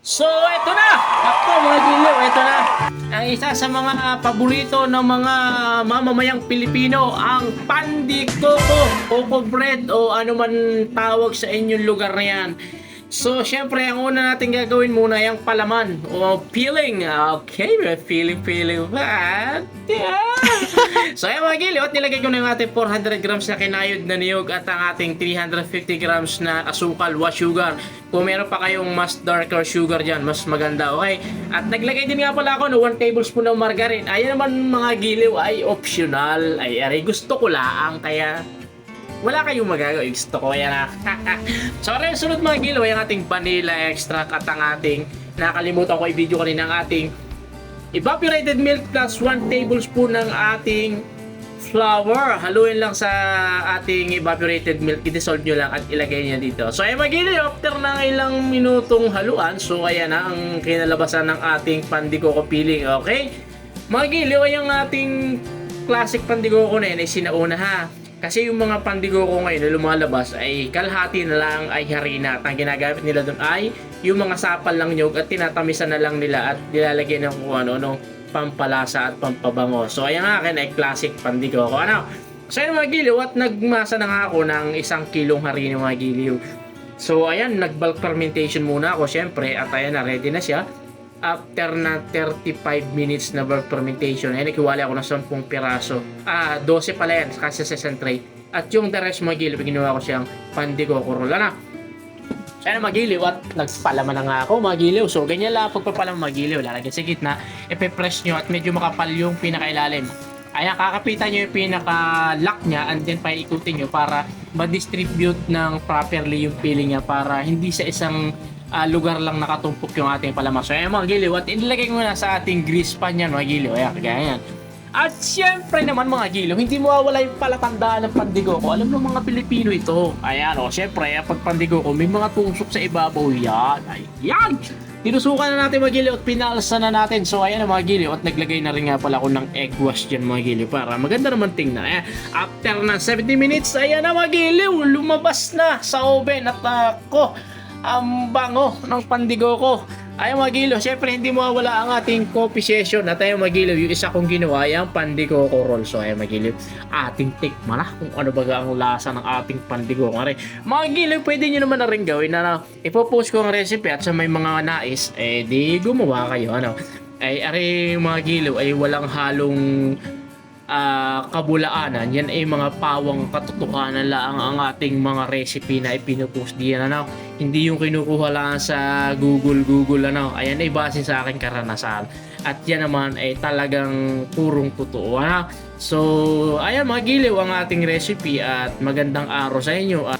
So, eto na! Ako mga giliw, eto na! Ang isa sa mga paborito ng mga mamamayang Pilipino, ang pandikoko, coco bread o ano man tawag sa inyong lugar na yan. So, syempre, ang una natin gagawin muna yung palaman o peeling. Okay, may feeling ba? Yeah. So, ayan mga giliw, at nilagay ko na yung ating 400 grams na kinayod na niyog at ang ating 350 grams na asukal, white sugar. Kung meron pa kayong mas darker sugar dyan, mas maganda, okay? At naglagay din nga pala ako ng 1 tablespoon ng margarine. Ayan naman mga giliw ay optional. Ay, gusto ko lang, kaya wala kayong magagawa. Gusto ko yan na. So, rin sunod mga giliw, yung ating vanilla extract at ang ating, nakalimutan ko i-video kanina, ang ating evaporated milk plus 1 tablespoon ng ating flour. Haluin lang sa ating evaporated milk. I-dissolve nyo lang at ilagay niya dito. So, ay magiliw, after ng ilang minutong haluan, so ayan na ang kinalabasan ng ating pandikoko peeling. Okay? Magiliw, ay ang ating classic pandikoko na yun ay sinauna ha. Kasi yung mga pandikoko ngayon na lumalabas ay kalahati na lang ay harina. At ang ginagamit nila doon ay yung mga sapal lang nyog at tinatamisan na lang nila at nilalagyan ng kung ano pampalasa at pampabango. So ayan nga akin ay classic pandikoko. Ano? So ayan mga giliw, at nagmasa na nga ako ng 1 kilong harina mga giliw. So ayan, nag-bulk fermentation muna ako syempre at ayan na, ready na siya. After na 35 minutes na bulk fermentation, ay nakiwala ako ng 10 piraso. 12 pala yan kasi sa tray. At yung the rest mga giliw, ginawa ko siyang pandikoko roll. Ano? So ayan mga giliw, at nagpalaman na nga ako mga giliw. So ganyan lang pagpapalaman mga giliw. Lalagyan sa gitna, ipe-press nyo at medyo makapal yung pinakailalim. Ayan, kakapitan nyo yung pinaka-lock nya and then paikutin nyo para ma-distribute ng properly yung peeling nya para hindi sa isang lugar lang nakatumpok yung ating palaman. So ayan mga giliw, at inilagay ko na sa ating grease pan yan mga giliw. Ayan, kagaya yan. At syempre naman mga giliw, hindi mawawala yung palatandaan ng pandikoko. Alam ng mga Pilipino ito. Ayan o, syempre, pag pandikoko, may mga tusok sa ibabaw yan. Ayan! Tinusukan na natin mga giliw at pinalsa na natin. So ayan mga giliw, at naglagay na rin nga pala ako ng egg wash dyan mga giliw para maganda naman tingnan. Ayan, after ng 70 minutes, ayan na mga giliw, lumabas na sa oven at ako, ang bango ng pandikoko. Ayun mga giliw, syempre hindi mawawala ang ating coffee session. At ayun mga giliw, yung isa kong ginawa yung pandikoko roll. So ayun mga giliw, ating tikman na kung ano baga ang lasa ng ating pandikoko. Mga giliw, pwede nyo naman na rin gawin na ipopost ko ang recipe at sa may mga nais, di gumawa kayo. Ay mga giliw ay walang halong kabulaanan. Yan ay mga pawang katotohanan lang ang ating mga recipe na ipinupost diyan. Hindi yung kinukuha lang sa Google ayan ay base sa aking karanasan at yan naman ay talagang purong totoo. So ayan mga giliw ang ating recipe at magandang araw sa inyo.